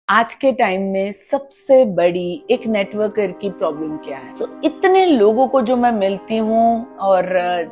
आज के टाइम में सबसे बड़ी एक नेटवर्कर की प्रॉब्लम क्या है। इतने लोगों को जो मैं मिलती हूँ और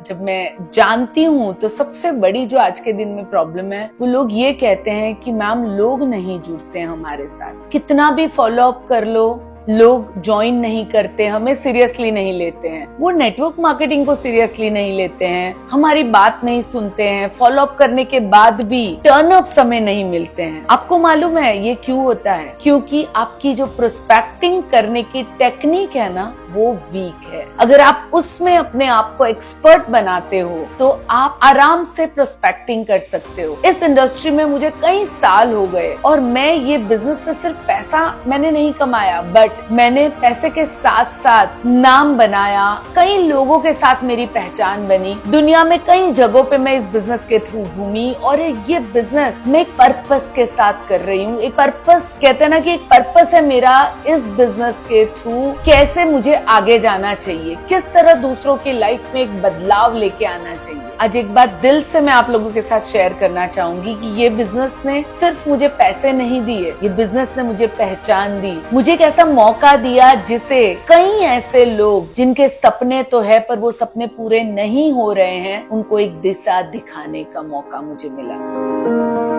जब मैं जानती हूँ तो सबसे बड़ी जो आज के दिन में प्रॉब्लम है वो लोग ये कहते हैं कि मैम लोग नहीं जुड़ते हैं हमारे साथ, कितना भी फॉलो अप कर लो लोग ज्वाइन नहीं करते, हमें सीरियसली नहीं लेते हैं, वो नेटवर्क मार्केटिंग को सीरियसली नहीं लेते हैं, हमारी बात नहीं सुनते हैं, फॉलो अप करने के बाद भी टर्न अप समय नहीं मिलते हैं। आपको मालूम है ये क्यों होता है? क्योंकि आपकी जो प्रोस्पेक्टिंग करने की टेक्निक है ना वो वीक है। अगर आप उसमें अपने आप को एक्सपर्ट बनाते हो तो आप आराम से प्रोस्पेक्टिंग कर सकते हो। इस इंडस्ट्री में मुझे कई साल हो गए और मैं ये बिजनेस से सिर्फ पैसा मैंने नहीं कमाया, बट मैंने पैसे के साथ साथ नाम बनाया, कई लोगों के साथ मेरी पहचान बनी, दुनिया में कई जगहों पे मैं इस बिजनेस के थ्रू घूमी और ये बिजनेस मैं एक पर्पस के साथ कर रही हूँ। एक पर्पस कहते हैं ना कि एक पर्पस है मेरा इस बिजनेस के थ्रू, कैसे मुझे आगे जाना चाहिए, किस तरह दूसरों की लाइफ में एक बदलाव लेके आना चाहिए। आज एक बात दिल से मैं आप लोगों के साथ शेयर करना चाहूंगी कि ये बिजनेस ने सिर्फ मुझे पैसे नहीं दिए, ये बिजनेस ने मुझे पहचान दी, मुझे एक ऐसा मौका दिया जिसे कई ऐसे लोग जिनके सपने तो है पर वो सपने पूरे नहीं हो रहे हैं, उनको एक दिशा दिखाने का मौका मुझे मिला।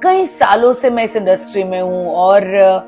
कई सालों से मैं इस इंडस्ट्री में हूँ और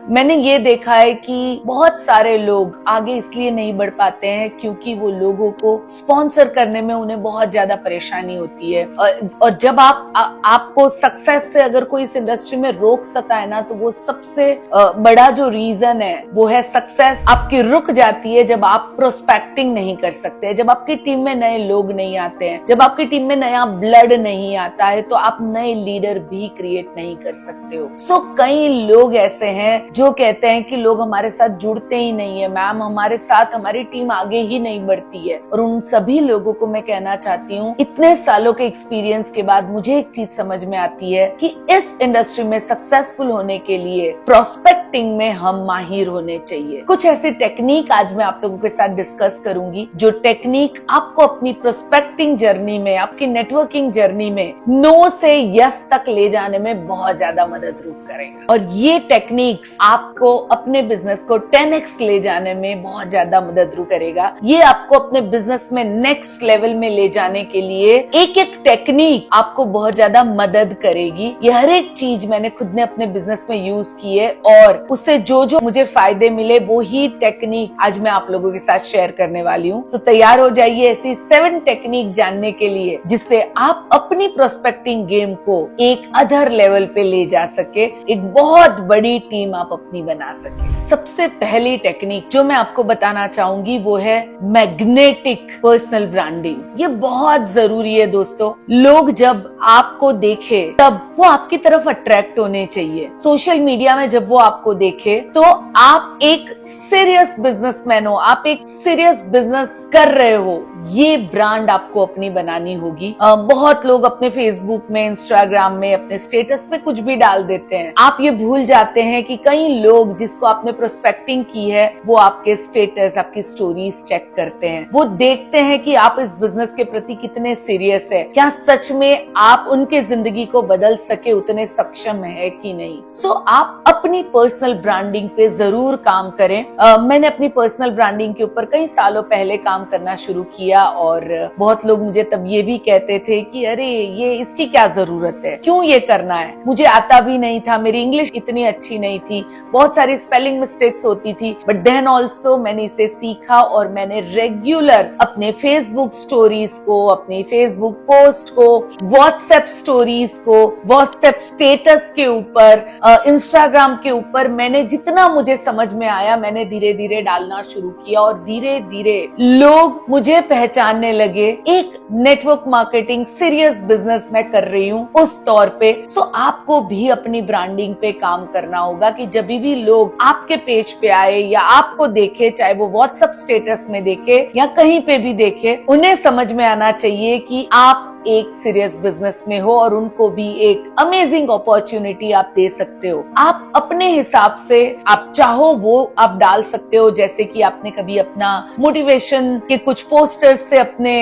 मैंने ये देखा है कि बहुत सारे लोग आगे इसलिए नहीं बढ़ पाते हैं क्योंकि वो लोगों को स्पॉन्सर करने में उन्हें बहुत ज्यादा परेशानी होती है। और जब आपको सक्सेस से अगर कोई इस इंडस्ट्री में रोक सकता है ना तो वो सबसे बड़ा जो रीजन है वो है सक्सेस आपकी रुक जाती है जब आप प्रोस्पेक्टिंग नहीं कर सकते, जब आपकी टीम में नए लोग नहीं आते हैं, जब आपकी टीम में नया ब्लड नहीं आता है तो आप नए लीडर भी क्रिएट नहीं कर सकते हो। कई लोग ऐसे हैं जो कहते हैं कि लोग हमारे साथ जुड़ते ही नहीं है, मैम हमारे साथ हमारी टीम आगे ही नहीं बढ़ती है। और उन सभी लोगों को मैं कहना चाहती हूँ, इतने सालों के एक्सपीरियंस के बाद मुझे एक चीज समझ में आती है कि इस इंडस्ट्री में सक्सेसफुल होने के लिए प्रोस्पेक्टिंग में हम माहिर होने चाहिए। कुछ ऐसी टेक्निक आज मैं आप लोगों के साथ डिस्कस करूंगी जो टेक्निक आपको अपनी प्रोस्पेक्टिंग जर्नी में, आपकी नेटवर्किंग जर्नी में नो से यस तक ले जाने में बहुत ज्यादा मदद रूप करेगा। और ये टेक्निक्स आपको अपने बिजनेस को 10x ले जाने में बहुत ज्यादा मदद रूप करेगा। ये आपको अपने बिजनेस में नेक्स्ट लेवल में ले जाने के लिए एक एक टेक्निक आपको बहुत ज्यादा मदद करेगी। ये हर एक चीज मैंने खुद ने अपने बिजनेस में यूज की है और उससे जो जो मुझे फायदे मिले वो ही टेक्निक आज मैं आप लोगों के साथ शेयर करने वाली हूँ। तो तैयार हो जाइए ऐसी 7 टेक्निक जानने के लिए जिससे आप अपनी प्रोस्पेक्टिंग गेम को एक अदर लेवल पे ले जा सके, एक बहुत बड़ी टीम आप अपनी बना सके। सबसे पहली टेक्निक जो मैं आपको बताना चाहूंगी वो है मैग्नेटिक पर्सनल ब्रांडिंग। ये बहुत जरूरी है दोस्तों। लोग जब आपको देखे तब वो आपकी तरफ अट्रैक्ट होने चाहिए। सोशल मीडिया में जब वो आपको देखे तो आप एक सीरियस बिजनेसमैन हो, आप एक सीरियस बिजनेस कर रहे हो, ये ब्रांड आपको अपनी बनानी होगी। बहुत लोग अपने फेसबुक में, इंस्टाग्राम में, अपने स्टेटस पे कुछ भी डाल देते हैं। आप ये भूल जाते हैं कि कई लोग जिसको आपने प्रोस्पेक्टिंग की है वो आपके स्टेटस, आपकी स्टोरीज चेक करते हैं, वो देखते हैं कि आप इस बिजनेस के प्रति कितने सीरियस है, क्या सच में आप उनके जिंदगी को बदल सके उतने सक्षम है कि नहीं। आप अपनी पर्सनल ब्रांडिंग पे जरूर काम करें। मैंने अपनी पर्सनल ब्रांडिंग के ऊपर कई सालों पहले काम करना शुरू किया और बहुत लोग मुझे तब ये भी कहते थे कि अरे ये इसकी क्या जरूरत है, क्यों ये करना है। मुझे आता भी नहीं था, मेरी इंग्लिश इतनी अच्छी नहीं थी, बहुत सारी स्पेलिंग मिस्टेक्स होती थी, बट देन ऑल्सो मैंने इसे सीखा और मैंने रेगुलर अपने फेसबुक स्टोरीज को, अपनी फेसबुक पोस्ट को, व्हाट्सएप स्टोरीज को, व्हाट्सएप स्टेटस के ऊपर, इंस्टाग्राम के ऊपर मैंने जितना मुझे समझ में आया मैंने धीरे धीरे डालना शुरू किया और धीरे धीरे लोग मुझे पहचानने लगे। एक नेटवर्क मार्केटिंग सीरियस बिजनेस मैं कर रही हूँ उस तौर पे। आपको भी अपनी ब्रांडिंग पे काम करना होगा कि जब भी लोग आपके पेज पे आए या आपको देखे, चाहे वो व्हाट्सएप स्टेटस में देखे या कहीं पे भी देखे, उन्हें समझ में आना चाहिए कि आप एक सीरियस बिजनेस में हो और उनको भी एक अमेजिंग अपॉर्चुनिटी आप दे सकते हो। आप अपने हिसाब से आप चाहो वो आप डाल सकते हो, जैसे कि आपने कभी अपना मोटिवेशन के कुछ पोस्टर्स से अपने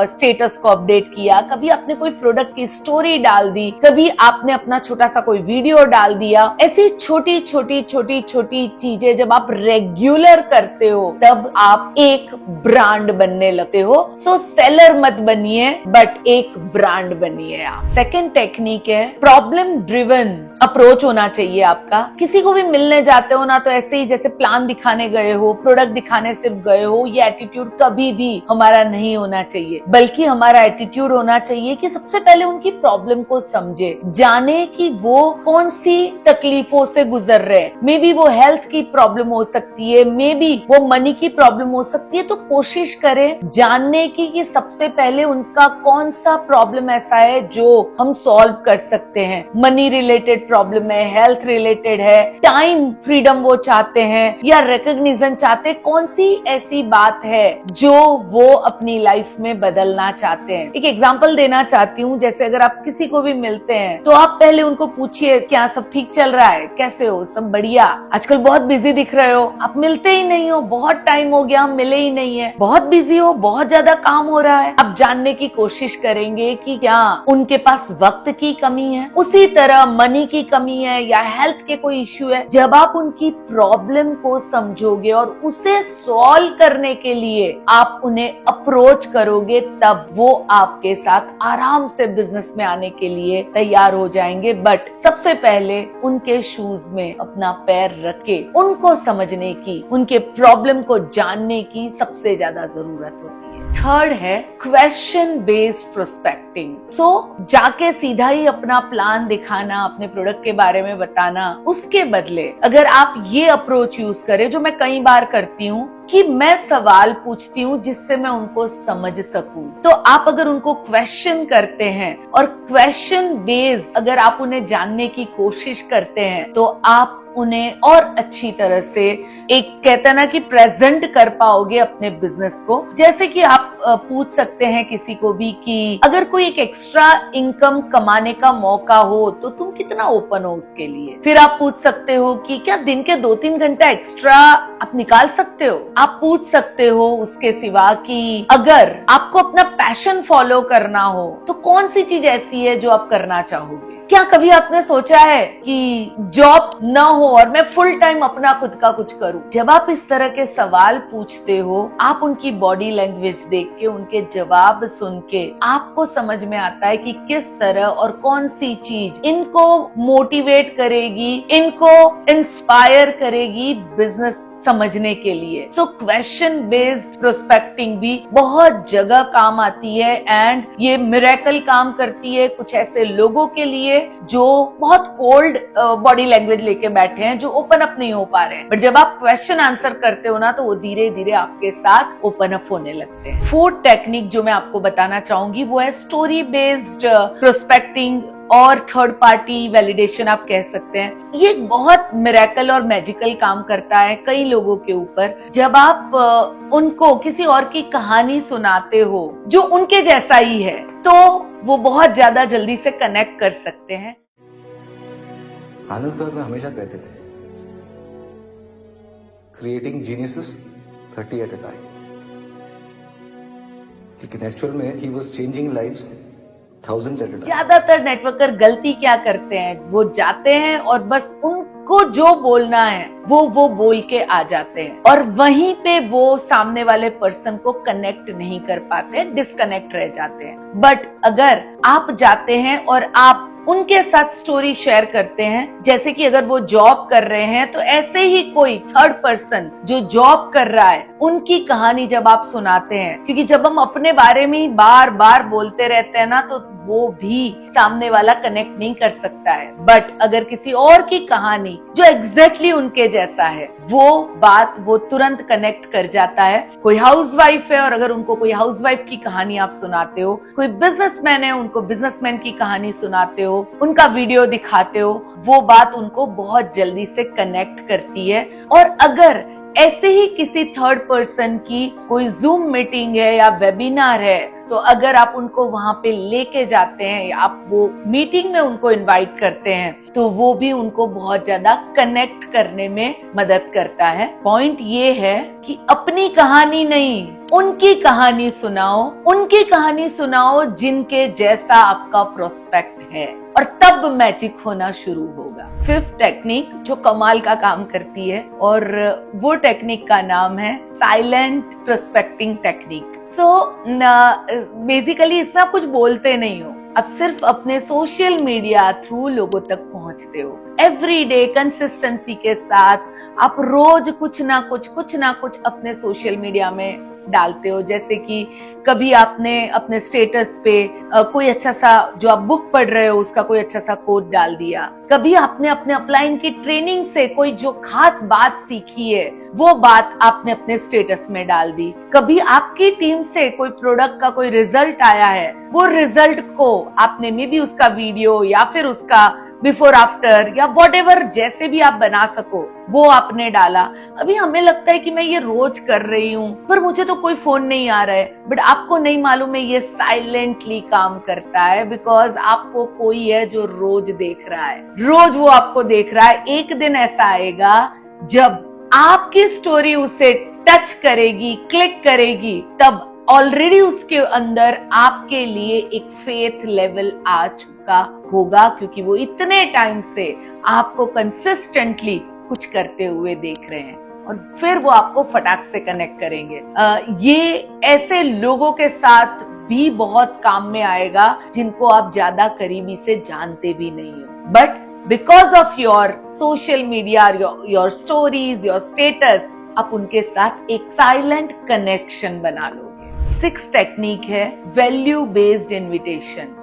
स्टेटस को अपडेट किया, कभी आपने कोई प्रोडक्ट की स्टोरी डाल दी, कभी आपने अपना छोटा सा कोई वीडियो डाल दिया। ऐसी छोटी छोटी छोटी छोटी चीजें जब आप रेगुलर करते हो तब आप एक ब्रांड बनने लगते हो। सो सेलर मत बनिए बट एक ब्रांड बनिए आप। सेकंड टेक्निक है प्रॉब्लम ड्रिवन अप्रोच होना चाहिए आपका। किसी को भी मिलने जाते हो ना तो ऐसे ही जैसे प्लान दिखाने गए हो, प्रोडक्ट दिखाने सिर्फ गए हो, ये एटीट्यूड कभी भी हमारा नहीं होना चाहिए, बल्कि हमारा एटीट्यूड होना चाहिए कि सबसे पहले उनकी प्रॉब्लम को समझे, जाने कि वो कौन सी तकलीफों से गुजर रहे हैं। मे बी वो हेल्थ की प्रॉब्लम हो सकती है, मे बी वो मनी की प्रॉब्लम हो सकती है। तो कोशिश करें जानने की कि सबसे पहले उनका कौन सा प्रॉब्लम ऐसा है जो हम सॉल्व कर सकते हैं। मनी रिलेटेड प्रॉब्लम है, हेल्थ रिलेटेड है, टाइम फ्रीडम वो चाहते हैं या रिकॉग्निशन चाहते हैं, कौन सी ऐसी बात है जो वो अपनी लाइफ में बदलना चाहते हैं। एक एग्जांपल देना चाहती हूँ, जैसे अगर आप किसी को भी मिलते हैं तो आप पहले उनको पूछिए क्या सब ठीक चल रहा है, कैसे हो, सब बढ़िया, आजकल बहुत बिजी दिख रहे हो, आप मिलते ही नहीं हो, बहुत टाइम हो गया हम मिले ही नहीं है, बहुत बिजी हो, बहुत ज्यादा काम हो रहा है। आप जानने की कोशिश करेंगे कि क्या उनके पास वक्त की कमी है, उसी तरह मनी की कमी है या हेल्थ के कोई इश्यू है। जब आप उनकी प्रॉब्लम को समझोगे और उसे सॉल्व करने के लिए आप उन्हें अप्रोच करोगे तब वो आपके साथ आराम से बिजनेस में आने के लिए तैयार हो जाएंगे। बट सबसे पहले उनके शूज में अपना पैर रख के उनको समझने की, उनके प्रॉब्लम को जानने की सबसे ज्यादा जरूरत होती है। थर्ड है क्वेश्चन बेस्ड प्रोस्पेक्टिंग। सो जाके सीधा ही अपना प्लान दिखाना, अपने प्रोडक्ट के बारे में बताना, उसके बदले अगर आप ये अप्रोच यूज करें जो मैं कई बार करती हूँ कि मैं सवाल पूछती हूँ जिससे मैं उनको समझ सकूं। तो आप अगर उनको क्वेश्चन करते हैं और क्वेश्चन बेस्ड अगर आप उन्हें जानने की कोशिश करते हैं तो आप उन्हें और अच्छी तरह से एक कहते हैं ना कि प्रेजेंट कर पाओगे अपने बिजनेस को। जैसे कि आप पूछ सकते हैं किसी को भी कि अगर कोई एक एक्स्ट्रा इनकम कमाने का मौका हो तो तुम कितना ओपन हो उसके लिए। फिर आप पूछ सकते हो कि क्या दिन के 2-3 घंटा एक्स्ट्रा आप निकाल सकते हो। आप पूछ सकते हो उसके सिवा कि अगर आपको अपना पैशन फॉलो करना हो तो कौन सी चीज ऐसी है जो आप करना चाहोगे। क्या कभी आपने सोचा है कि जॉब न हो और मैं फुल टाइम अपना खुद का कुछ करूं। जब आप इस तरह के सवाल पूछते हो, आप उनकी बॉडी लैंग्वेज देख के, उनके जवाब सुन के आपको समझ में आता है कि किस तरह और कौन सी चीज इनको मोटिवेट करेगी, इनको इंस्पायर करेगी बिजनेस समझने के लिए। सो क्वेश्चन बेस्ड प्रोस्पेक्टिंग भी बहुत जगह काम आती है एंड ये मिरेकल काम करती है कुछ ऐसे लोगों के लिए जो बहुत कोल्ड बॉडी लैंग्वेज लेके बैठे हैं, जो ओपन अप नहीं हो पा रहे हैं। बट जब आप क्वेश्चन आंसर करते हो ना तो वो धीरे धीरे आपके साथ ओपन अप होने लगते हैं। फोर्थ टेक्निक जो मैं आपको बताना चाहूंगी वो है स्टोरी बेस्ड प्रोस्पेक्टिंग और थर्ड पार्टी वैलिडेशन आप कह सकते हैं। ये एक बहुत मिरेकल और मैजिकल काम करता है कई लोगों के ऊपर। जब आप उनको किसी और की कहानी सुनाते हो जो उनके जैसा ही है तो वो बहुत ज्यादा जल्दी से कनेक्ट कर सकते हैं। आनंद सर हमेशा कहते थे creating geniuses 30 at a time, लेकिन एक्चुअल में he was changing lives thousands at a time। ज्यादातर नेटवर्कर गलती क्या करते हैं, वो जाते हैं और बस उनको जो बोलना है वो बोल के आ जाते हैं और वहीं पे वो सामने वाले पर्सन को कनेक्ट नहीं कर पाते, डिस्कनेक्ट रह जाते हैं। बट अगर आप जाते हैं और आप उनके साथ स्टोरी शेयर करते हैं, जैसे कि अगर वो जॉब कर रहे हैं तो ऐसे ही कोई थर्ड पर्सन जो जॉब कर रहा है उनकी कहानी जब आप सुनाते हैं, क्योंकि जब हम अपने बारे में ही बार बार बोलते रहते हैं ना तो वो भी सामने वाला कनेक्ट नहीं कर सकता है। बट अगर किसी और की कहानी जो एग्जैक्टली उनके जैसा है वो बात वो तुरंत कनेक्ट कर जाता है। कोई हाउसवाइफ है और अगर उनको कोई हाउसवाइफ की कहानी आप सुनाते हो, कोई बिजनेसमैन है उनको बिजनेसमैन की कहानी सुनाते हो, उनका वीडियो दिखाते हो, वो बात उनको बहुत जल्दी से कनेक्ट करती है। और अगर ऐसे ही किसी थर्ड पर्सन की कोई जूम मीटिंग है या वेबिनार है तो अगर आप उनको वहां पे लेके जाते हैं या आप वो मीटिंग में उनको इनवाइट करते हैं तो वो भी उनको बहुत ज्यादा कनेक्ट करने में मदद करता है। पॉइंट ये है कि अपनी कहानी नहीं, उनकी कहानी सुनाओ, उनकी कहानी सुनाओ जिनके जैसा आपका प्रोस्पेक्ट है, और तब मैजिक होना शुरू होगा। फिफ्थ टेक्निक जो कमाल का काम करती है, और वो टेक्निक का नाम है साइलेंट प्रोस्पेक्टिंग टेक्निक। बेसिकली इसमें आप कुछ बोलते नहीं हो, आप सिर्फ अपने सोशल मीडिया थ्रू लोगों तक पहुंचते हो। एवरी डे कंसिस्टेंसी के साथ आप रोज कुछ ना कुछ अपने सोशल मीडिया में डालते हो। जैसे कि कभी आपने अपने स्टेटस पे कोई अच्छा सा, जो आप बुक पढ़ रहे हो उसका कोई अच्छा सा कोट डाल दिया। कभी आपने अपने अपलाइन की ट्रेनिंग से कोई जो खास बात सीखी है वो बात आपने अपने स्टेटस में डाल दी। कभी आपकी टीम से कोई प्रोडक्ट का कोई रिजल्ट आया है, वो रिजल्ट को आपने मे बी उसका वीडियो या फिर उसका बिफोर आफ्टर या व्हाटएवर जैसे भी आप बना सको वो आपने डाला। अभी हमें लगता है कि मैं ये रोज कर रही हूँ पर मुझे तो कोई फोन नहीं आ रहा है, बट आपको नहीं मालूम है ये साइलेंटली काम करता है, बिकॉज आपको कोई है जो रोज देख रहा है, रोज वो आपको देख रहा है। एक दिन ऐसा आएगा जब आपकी स्टोरी उसे टच करेगी, क्लिक करेगी, तब ऑलरेडी उसके अंदर आपके लिए एक फेथ लेवल आ चुका होगा, क्योंकि वो इतने टाइम से आपको कंसिस्टेंटली कुछ करते हुए देख रहे हैं, और फिर वो आपको फटाक से कनेक्ट करेंगे। ये ऐसे लोगों के साथ भी बहुत काम में आएगा जिनको आप ज्यादा करीबी से जानते भी नहीं हो, but because of your social media, your stories, your status, आप उनके साथ एक साइलेंट कनेक्शन बना लोगे। सिक्स्थ टेक्निक है वैल्यू बेस्ड इनविटेशन।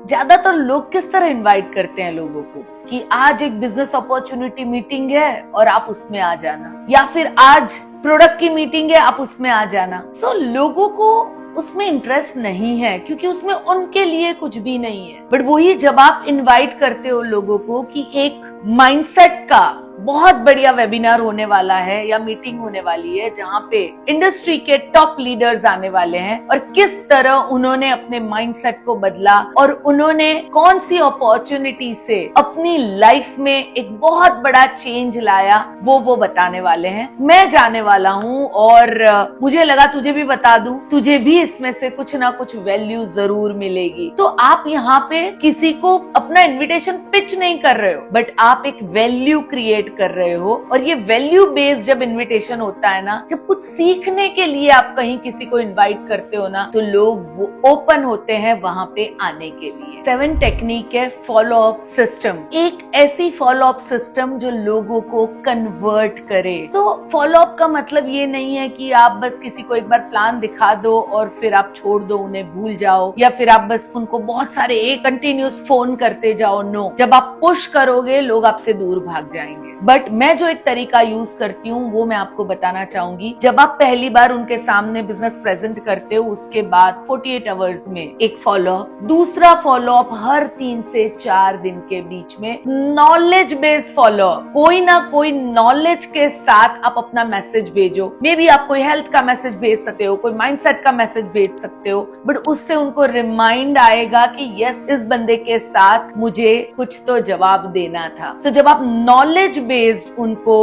ज्यादातर लोग किस तरह इनवाइट करते हैं लोगों को कि आज एक बिजनेस अपॉर्चुनिटी मीटिंग है और आप उसमें आ जाना, या फिर आज प्रोडक्ट की मीटिंग है आप उसमें आ जाना। लोगों को उसमें इंटरेस्ट नहीं है क्योंकि उसमें उनके लिए कुछ भी नहीं है। बट वही जब आप इनवाइट करते हो लोगों को कि एक माइंडसेट का बहुत बढ़िया वेबिनार होने वाला है या मीटिंग होने वाली है जहाँ पे इंडस्ट्री के टॉप लीडर्स आने वाले हैं और किस तरह उन्होंने अपने माइंडसेट को बदला और उन्होंने कौन सी अपॉर्चुनिटी से अपनी लाइफ में एक बहुत बड़ा चेंज लाया, वो बताने वाले हैं। मैं जाने वाला हूँ और मुझे लगा तुझे भी बता दूं, तुझे भी इसमें से कुछ ना कुछ वैल्यू जरूर मिलेगी। तो आप यहाँ पे किसी को अपना इन्विटेशन पिच नहीं कर रहे हो, बट आप एक वैल्यू क्रिएट कर रहे हो। और ये वैल्यू बेस्ड जब इनविटेशन होता है ना, जब कुछ सीखने के लिए आप कहीं किसी को इनवाइट करते हो ना, तो लोग वो ओपन होते हैं वहां पे आने के लिए। 7 टेक्निक है फॉलो अप सिस्टम। एक ऐसी फॉलो अप सिस्टम जो लोगों को कन्वर्ट करे। फॉलो अप का मतलब ये नहीं है कि आप बस किसी को एक बार प्लान दिखा दो और फिर आप छोड़ दो, उन्हें भूल जाओ, या फिर आप बस उनको बहुत सारे एक कंटिन्यूस फोन करते जाओ। नो, जब आप पुश करोगे लोग आपसे दूर भाग जाएंगे। बट मैं जो एक तरीका यूज करती हूँ वो मैं आपको बताना चाहूंगी। जब आप पहली बार उनके सामने बिजनेस प्रेजेंट करते हो, उसके बाद 48 आवर्स में एक फॉलो अप, दूसरा फॉलो अप हर 3 से 4 दिन के बीच में नॉलेज बेस्ड फॉलो अप। कोई ना कोई नॉलेज के साथ आप अपना मैसेज भेजो। मे बी आप कोई हेल्थ का मैसेज भेज सकते हो, कोई माइंडसेट का मैसेज भेज सकते हो, बट उससे उनको रिमाइंड आएगा कि यस, इस बंदे के साथ मुझे कुछ तो जवाब देना था। जब आप नॉलेज बेस्ड उनको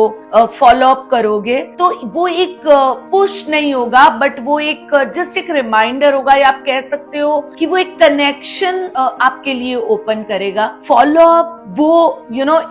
फॉलो अप करोगे तो वो एक पुश नहीं होगा, बट वो एक जस्ट एक रिमाइंडर होगा, या आप कह सकते हो कि वो एक कनेक्शन आपके लिए ओपन करेगा। फॉलो अप वो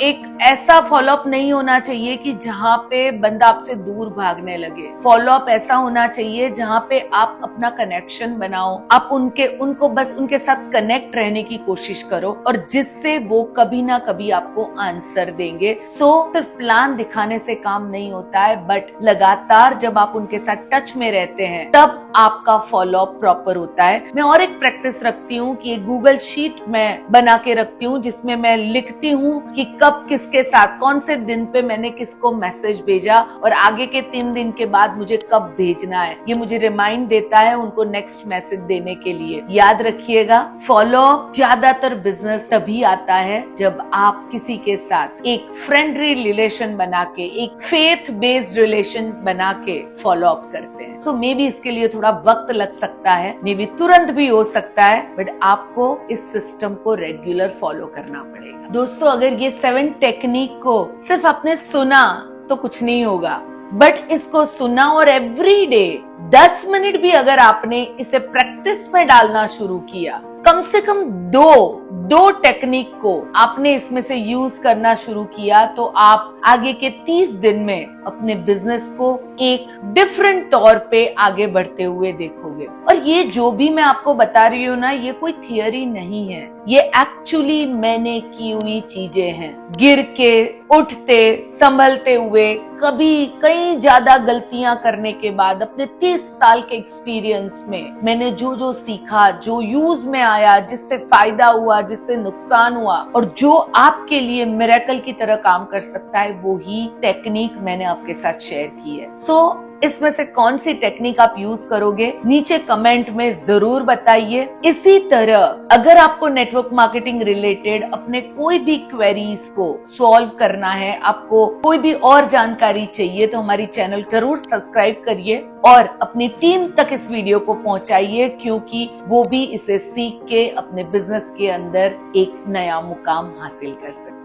एक ऐसा फॉलो अप नहीं होना चाहिए कि जहाँ पे बंदा आपसे दूर भागने लगे। फॉलो अप ऐसा होना चाहिए जहाँ पे आप अपना कनेक्शन बनाओ, आप उनको बस उनके साथ कनेक्ट रहने की कोशिश करो, और जिससे वो कभी ना कभी आपको आंसर देंगे। सिर्फ प्लान दिखाने से काम नहीं होता है, बट लगातार जब आप उनके साथ टच में रहते हैं तब आपका फॉलो अप प्रॉपर होता है। मैं और एक प्रैक्टिस रखती हूँ कि एक गूगल शीट मैं बना के रखती हूँ जिसमें मैं लिख लिखती हूँ कि कब किसके साथ कौन से दिन पे मैंने किसको मैसेज भेजा और आगे के 3 दिन के बाद मुझे कब भेजना है। ये मुझे रिमाइंड देता है उनको नेक्स्ट मैसेज देने के लिए। याद रखिएगा, फॉलो अप ज्यादातर बिजनेस तभी आता है जब आप किसी के साथ एक फ्रेंडली रिलेशन बना के, एक फेथ बेस्ड रिलेशन बना के फॉलो अप करते हैं। सो मे बी इसके लिए थोड़ा वक्त लग सकता है, मे बी तुरंत भी हो सकता है, बट आपको इस सिस्टम को रेगुलर फॉलो करना पड़ेगा। दोस्तों, अगर ये 7 टेक्निक को सिर्फ आपने सुना तो कुछ नहीं होगा, बट इसको सुना और एवरी डे 10 मिनट भी अगर आपने इसे प्रैक्टिस में डालना शुरू किया, कम से कम दो टेक्निक को आपने इसमें से यूज करना शुरू किया, तो आप आगे के 30 दिन में अपने बिजनेस को एक डिफरेंट तौर पे आगे बढ़ते हुए देखोगे। और ये जो भी मैं आपको बता रही हूँ ना, ये कोई थियरी नहीं है, ये एक्चुअली मैंने की हुई चीजें हैं। गिर के, उठते, संभलते हुए, कभी कई ज्यादा गलतियां करने के बाद अपने 30 साल के एक्सपीरियंस में मैंने जो जो सीखा, जो यूज में आया, जिससे फायदा हुआ, जिससे नुकसान हुआ, और जो आपके लिए मिरेकल की तरह काम कर सकता है, वो ही टेक्निक मैंने आपके साथ शेयर की है। सो इसमें से कौन सी टेक्निक आप यूज करोगे, नीचे कमेंट में जरूर बताइए। इसी तरह अगर आपको नेटवर्क मार्केटिंग रिलेटेड अपने कोई भी क्वेरीज को सॉल्व करना है, आपको कोई भी और जानकारी चाहिए, तो हमारी चैनल जरूर सब्सक्राइब करिए और अपनी टीम तक इस वीडियो को पहुंचाइए, क्योंकि वो भी इसे सीख के अपने बिजनेस के अंदर एक नया मुकाम हासिल कर सकते हैं।